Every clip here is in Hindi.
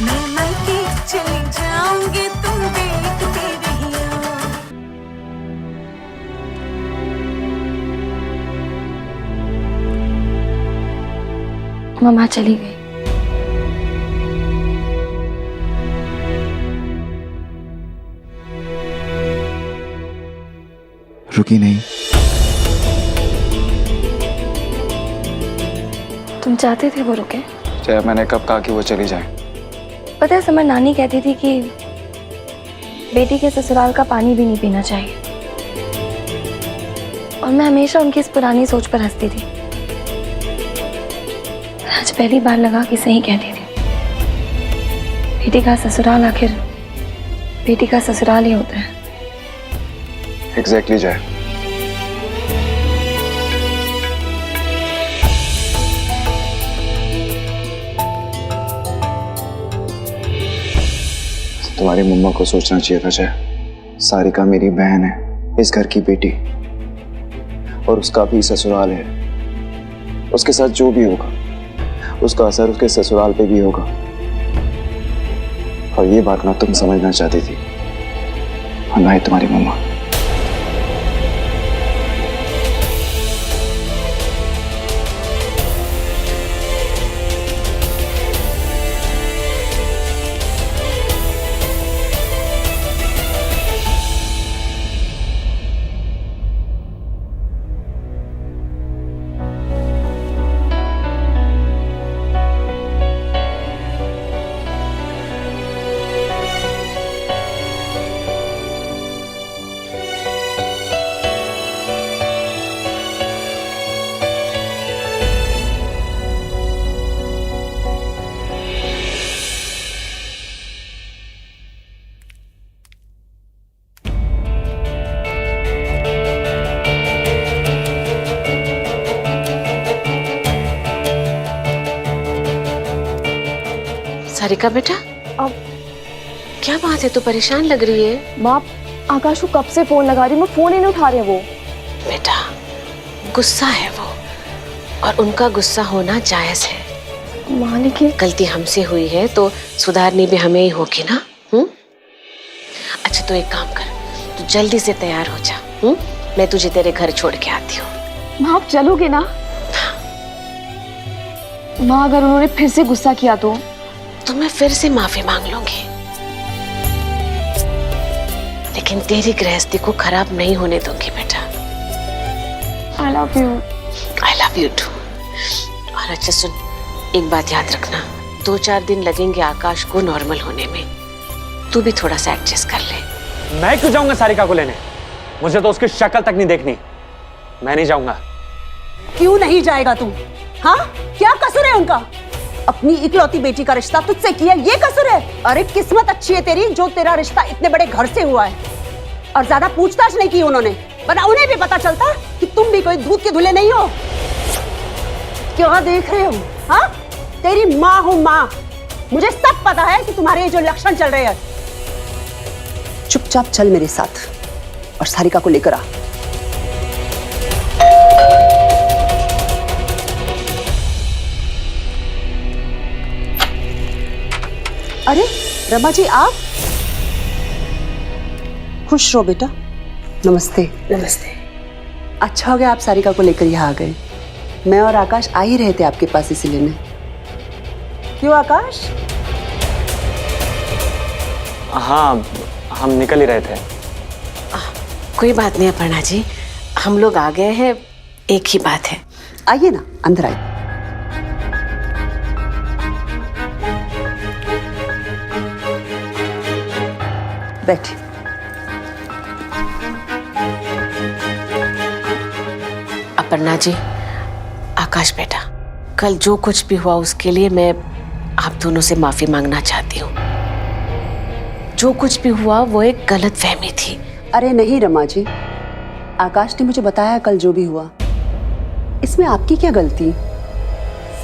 मैं मायके चली जाऊंगी, तुम देखते रहियो। मम्मा चली गई। रुकी नहीं। तुम चाहते थे वो रुके? चाहे मैंने कब कहा कि वो चली जाए? पता है समर, नानी कहती थी कि बेटी के ससुराल का पानी भी नहीं पीना चाहिए, और मैं हमेशा उनकी इस पुरानी सोच पर हंसती थी। आज पहली बार लगा कि सही कहती थी। बेटी का ससुराल आखिर बेटी का ससुराल ही होता है। एग्जैक्टली जाए। तुम्हारी मम्मा को सोचना चाहिए था जय। सारिका मेरी बहन है, इस घर की बेटी, और उसका भी ससुराल है। उसके साथ जो भी होगा उसका असर उसके ससुराल पे भी होगा, और ये बात ना तुम समझना चाहती थी और ना ही तुम्हारी मम्मा। सारिका बेटा, अब क्या बात है, तू परेशान लग रही है? माँ, आकाश को कब से फोन लगा रही, मैं फोन ही नहीं उठा रहे वो। बेटा, गुस्सा है वो, और उनका गुस्सा होना जायज है। माँ लेकिन गलती हमसे हुई है तो सुधारनी भी हमें ही होगी ना। अच्छा तो एक काम कर, तू जल्दी से तैयार हो जा। मैं तुझे तेरे घर छोड़ के आती हूँ। माँ आप चलोगे ना? माँ अगर उन्होंने फिर से गुस्सा किया तो मैं फिर से माफी मांग लूंगी, लेकिन तेरी गृहस्थी को खराब नहीं होने दूंगी बेटा। I love you. I love you too. और अच्छा सुन, एक बात याद रखना, 2-4 दिन लगेंगे आकाश को नॉर्मल होने में। तू भी थोड़ा सा एडजस्ट कर ले। मैं क्यों जाऊंगा सारिका को लेने? मुझे तो उसकी शक्ल तक नहीं देखनी। मैं नहीं जाऊंगा। क्यों नहीं जाएगा तू? हाँ, क्या कसूर है उनका? अपनी इकलौती बेटी का रिश्ता तुझसे किया, ये कसूर है? अरे किस्मत अच्छी है तेरी जो तेरा रिश्ता इतने बड़े घर से हुआ है, और ज्यादा पूछताछ नहीं की उन्होंने, वरना उन्हें भी पता चलता कि तुम भी कोई दूध के धुले नहीं हो। क्या देख रहे हो? हाँ, तेरी माँ हूं माँ, मुझे सब पता है कि तुम्हारे जो लक्षण चल रहे हैं। चुपचाप चल मेरे साथ और सारिका को लेकर आ। अरे रमा जी, आप? खुश रहो बेटा। नमस्ते। नमस्ते। अच्छा हो गया आप सारिका को लेकर यहाँ आ गए। मैं और आकाश आ ही रहे थे आपके पास इसे लेने। क्यों आकाश? हाँ, हम निकल ही रहे थे। कोई बात नहीं अपर्णा जी, हम लोग आ गए हैं, एक ही बात है। आइए ना, अंदर आइए। बैठिए। अपर्णा जी, आकाश बेटा, कल जो कुछ भी हुआ उसके लिए मैं आप दोनों से माफी मांगना चाहती हूँ। जो कुछ भी हुआ वो एक गलत फहमी थी। अरे नहीं रमा जी, आकाश ने मुझे बताया कल जो भी हुआ, इसमें आपकी क्या गलती?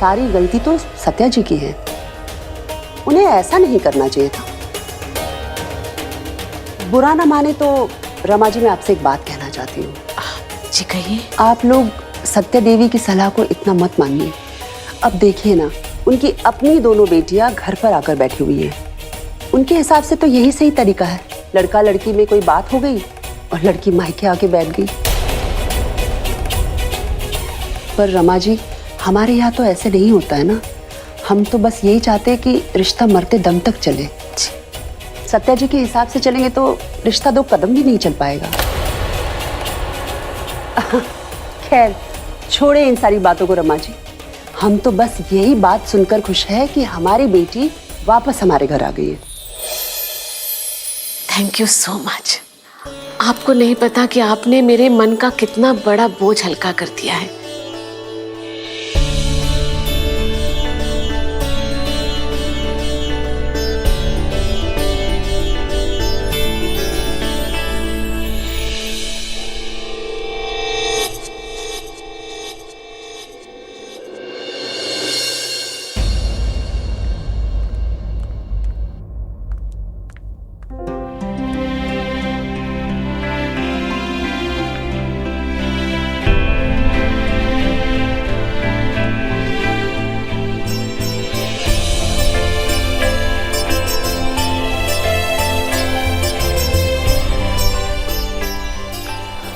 सारी गलती तो सत्या जी की है। उन्हें ऐसा नहीं करना चाहिए था। बुरा ना माने तो रमा जी, मैं आपसे एक बात कहना चाहती हूँ। जी कहिए। आप लोग सत्या देवी की सलाह को इतना मत मानिए। अब देखिए ना, उनकी अपनी दोनों बेटियां घर पर आकर बैठी हुई हैं। उनके हिसाब से तो यही सही तरीका है। लड़का लड़की में कोई बात हो गई और लड़की मायके आके बैठ गई। पर रमा जी, हमारे यहाँ तो ऐसे नहीं होता है ना। हम तो बस यही चाहते हैं कि रिश्ता मरते दम तक चले। सत्या जी के हिसाब से चलेंगे तो रिश्ता 2 कदम भी नहीं चल पाएगा। खैर छोड़े इन सारी बातों को रमा जी। हम तो बस यही बात सुनकर खुश है कि हमारी बेटी वापस हमारे घर आ गई है। Thank you so much. आपको नहीं पता कि आपने मेरे मन का कितना बड़ा बोझ हल्का कर दिया है।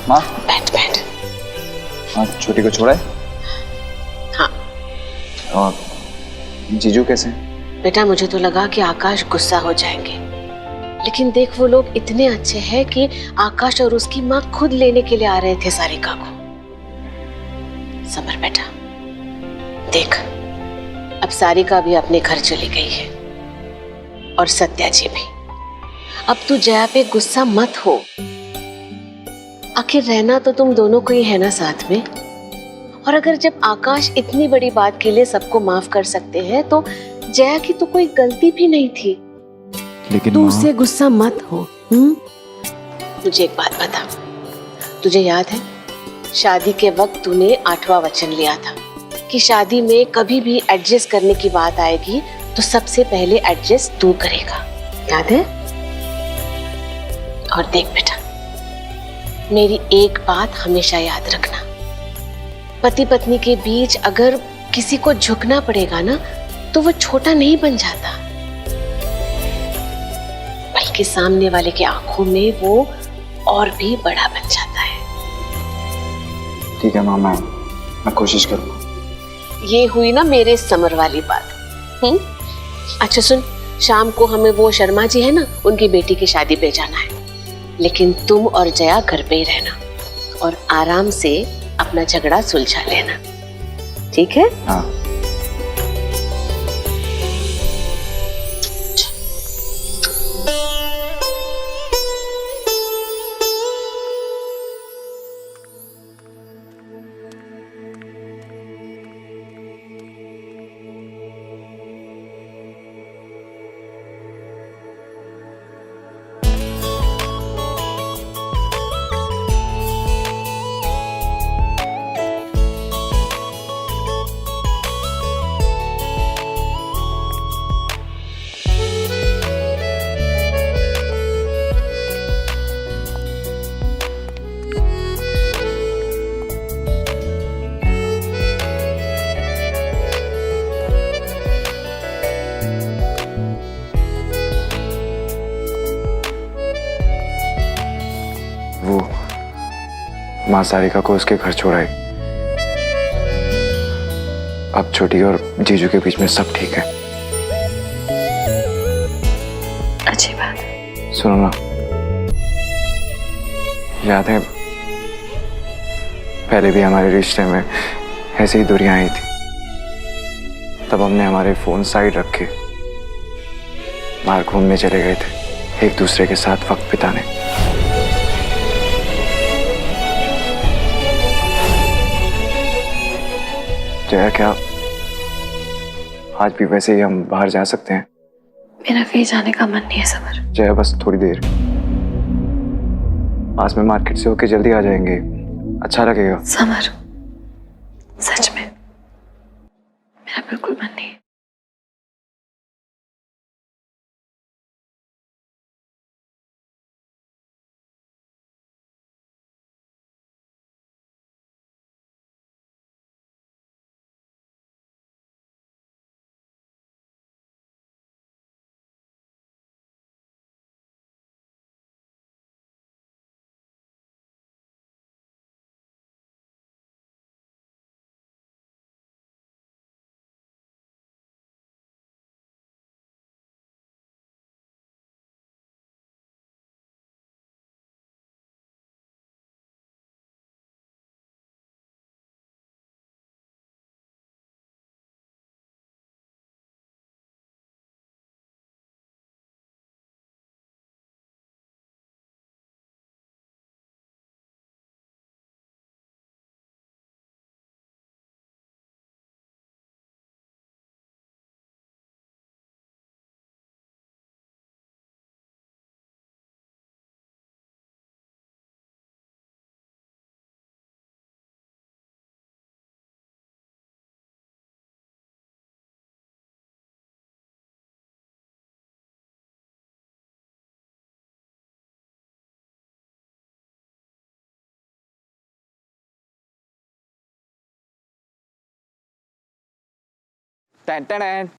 माँ, बैठ बैठ। हाँ, छोटी को छोड़ा है? हाँ। और जीजू कैसे हैं? बेटा मुझे तो लगा कि आकाश गुस्सा हो जाएंगे, लेकिन देख वो लोग इतने अच्छे हैं कि आकाश और उसकी माँ खुद लेने के लिए आ रहे थे सारिका को। समर बेटा, देख अब सारिका भी अपने घर चली गई है और सत्या जी भी। अब तू जया पे गुस्सा मत हो। आखिर रहना तो तुम दोनों को ही है ना साथ में। और अगर जब आकाश इतनी बड़ी बात के लिए सबको माफ कर सकते हैं तो जया की तो कोई गलती भी नहीं थी। लेकिन तू उससे गुस्सा मत हो। मुझे एक बात बता, तुझे याद है शादी के वक्त तूने 8वां वचन लिया था कि शादी में कभी भी एडजस्ट करने की बात आएगी तो सबसे पहले एडजस्ट तू करेगा, याद है? और देख बेटा, मेरी एक बात हमेशा याद रखना, पति पत्नी के बीच अगर किसी को झुकना पड़ेगा ना तो वो छोटा नहीं बन जाता, बल्कि सामने वाले की आंखों में वो और भी बड़ा बन जाता है। ठीक है माँ, मैं कोशिश करूँगा। ये हुई ना मेरे समर वाली बात। अच्छा सुन, शाम को हमें वो शर्मा जी है ना, उनकी बेटी की शादी पे जाना है, लेकिन तुम और जया घर पे ही रहना और आराम से अपना झगड़ा सुलझा लेना, ठीक है? हाँ। वो माँ सारिका को उसके घर छोड़ाई। अब छोटी और जीजू के बीच में सब ठीक है। अच्छी बात है। सुनो ना, याद है पहले भी हमारे रिश्ते में ऐसी ही दूरियां आई थी। तब हमने हमारे फोन साइड रखे बाहर घूमने चले गए थे, एक दूसरे के साथ वक्त बिताने। जया, क्या आज भी वैसे ही हम बाहर जा सकते हैं? मेरा कहीं जाने का मन नहीं है समर। जया, बस थोड़ी देर, पास में मार्केट से होके जल्दी आ जाएंगे, अच्छा लगेगा। समर, सच में मेरा बिल्कुल मन नहीं है। Tan tan.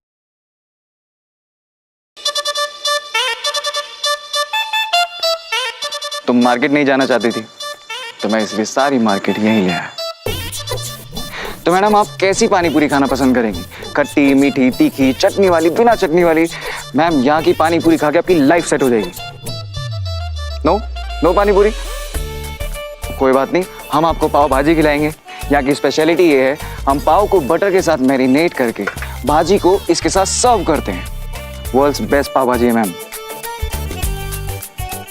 तुम मार्केट नहीं जाना चाहती थी तो मैं इसलिए सारी मार्केट यहीं ले आया। तो मैडम आप कैसी पानी पूरी खाना पसंद करेंगी? खट्टी, मीठी, तीखी, चटनी वाली, बिना चटनी वाली? मैम यहाँ की पानी पूरी खा के आपकी लाइफ सेट हो जाएगी। नो नो पानी पूरी? कोई बात नहीं, हम आपको पाव भाजी खिलाएंगे। यहाँ की स्पेशलिटी ये है, हम पाव को बटर के साथ मैरिनेट करके भाजी को इसके साथ सर्व करते हैं। वर्ल्ड्स बेस्ट पाव भाजी है मैम।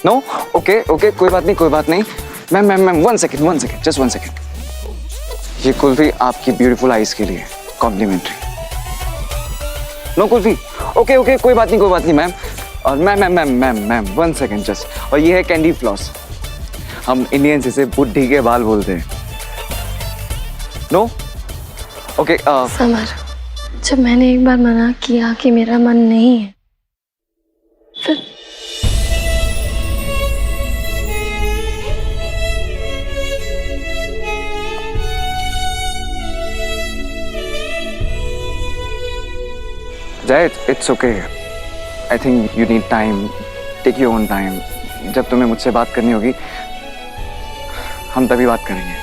नो ओके ओके, कोई बात नहीं कोई बात नहीं। Ma'am ma'am ma'am, one second just one second. ये कुल्फी आपकी ब्यूटीफुल आईज के लिए complimentary. No kulfi? Okay okay, कोई बात नहीं मैम। और मैम वन सेकेंड जस्ट। और ये है कैंडी फ्लॉस, हम इंडियंस इसे बुढ़ी के बाल बोलते हैं। No okay. समर, जब मैंने एक बार मना किया कि मेरा मन नहीं है, फिर it's okay. I think you need time, take your own time. जब तुम्हें मुझसे बात करनी होगी हम तभी बात करेंगे।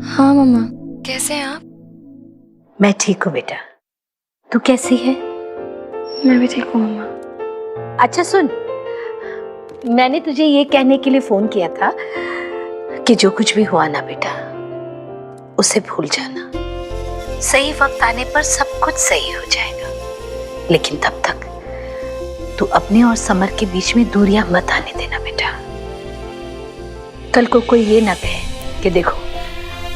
हाँ मम्मा, कैसे हैं आप? मैं ठीक हूँ बेटा, तू कैसी है? मैं भी ठीक हूँ मम्मा। अच्छा सुन, मैंने तुझे ये कहने के लिए फोन किया था कि जो कुछ भी हुआ ना बेटा, उसे भूल जाना। सही वक्त आने पर सब कुछ सही हो जाएगा, लेकिन तब तक तू अपने और समर के बीच में दूरियां मत आने देना बेटा। कल को कोई ये ना कहे कि देखो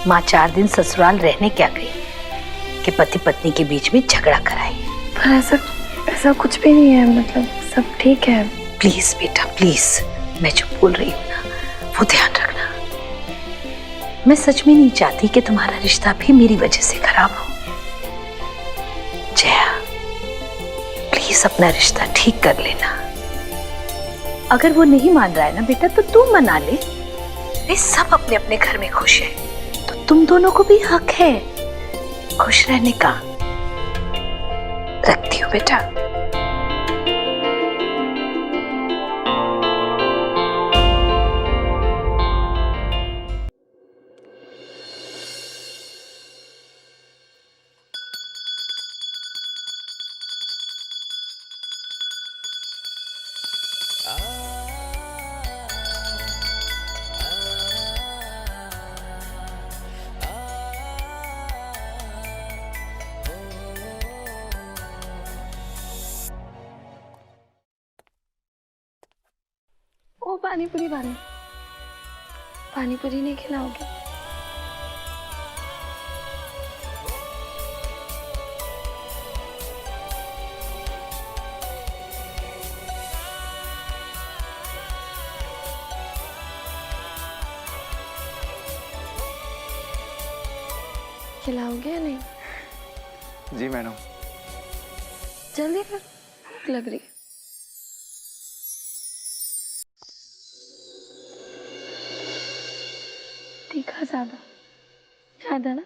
माँ 4 दिन ससुराल रहने क्या गई कि पति पत्नी के बीच में झगड़ा कराई। पर ऐसा कुछ भी नहीं है, मतलब सब ठीक है। प्लीज बेटा प्लीज, मैं जो बोल रही हूँ ना वो ध्यान रखना। मैं सच में नहीं चाहती कि तुम्हारा रिश्ता भी मेरी वजह से खराब हो। जया प्लीज अपना रिश्ता ठीक कर लेना। अगर वो नहीं मान रहा है ना बेटा तो तू मना ले। वे सब अपने अपने घर में खुश है, तो तुम दोनों को भी हक है खुश रहने का। रखती हूँ बेटा। ओ पानी पूरी नहीं खिलाओगे? खिलाओगे या नहीं? जी मैडम। जल्दी, फिर भूख लग रही है। तीखा ज्यादा ना?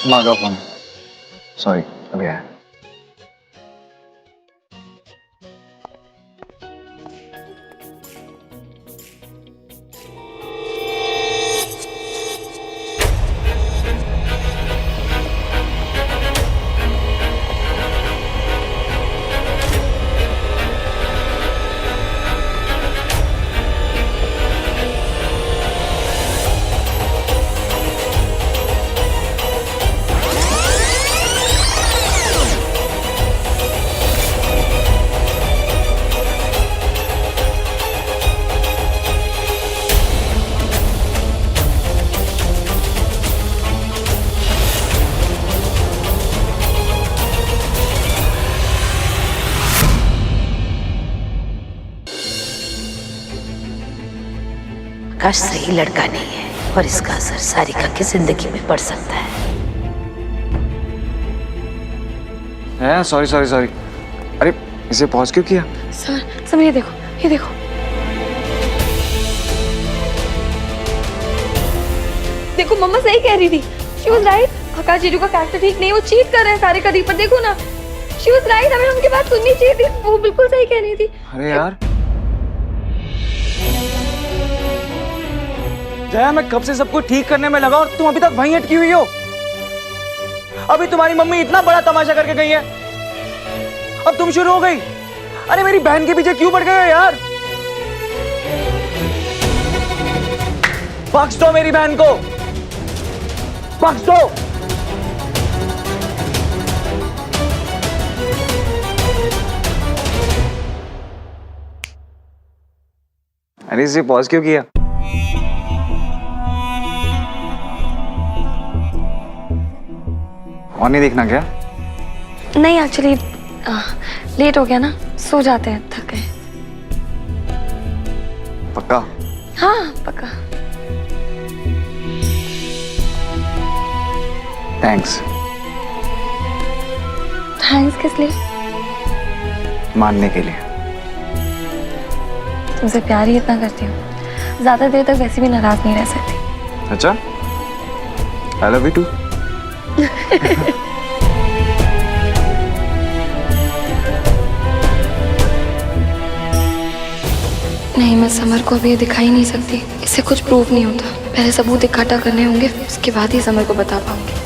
माँ का फोन। सॉरी, अभी आया। आकाश सही लड़का नहीं है और इसका असर सारिका की जिंदगी में पड़ सकता है। Sorry sorry sorry. अरे इसे पॉज क्यों किया? सर ये देखो, ये देखो। देखो मम्मा सही कह रही थी। She was right. आकाश जीजू का कैरेक्टर ठीक नहीं, वो चीट कर रहे हैं सारिका दी पर। देखो ना, शी वाज राइट। हमें उनकी बात सुननी चाहिए थी, वो बिल्कुल सही कह रही थी। अरे यार जया, मैं कब से सबको ठीक करने में लगा और तुम अभी तक वहीं अटकी हुई हो। अभी तुम्हारी मम्मी इतना बड़ा तमाशा करके गई है, अब तुम शुरू हो गई। अरे मेरी बहन के पीछे क्यों पड़ गए हो यार? बख्श दो मेरी बहन को, बख्श दो। अरे इसे पॉज क्यों किया? और नहीं देखना क्या? नहीं एक्चुअली लेट हो गया ना, सो जाते हैं, थक गए। पक्का? हाँ पक्का। थैंक्स। थैंक्स किस लिए? मानने के लिए। तुमसे प्यार ही इतना करती हूँ, ज्यादा देर तक वैसे भी नाराज नहीं रह सकती। अच्छा, आई लव यू टू। नहीं, मैं समर को अभी ये दिखा ही नहीं सकती। इससे कुछ प्रूफ नहीं होता। पहले सबूत इकट्ठा करने होंगे, उसके बाद ही समर को बता पाऊंगी।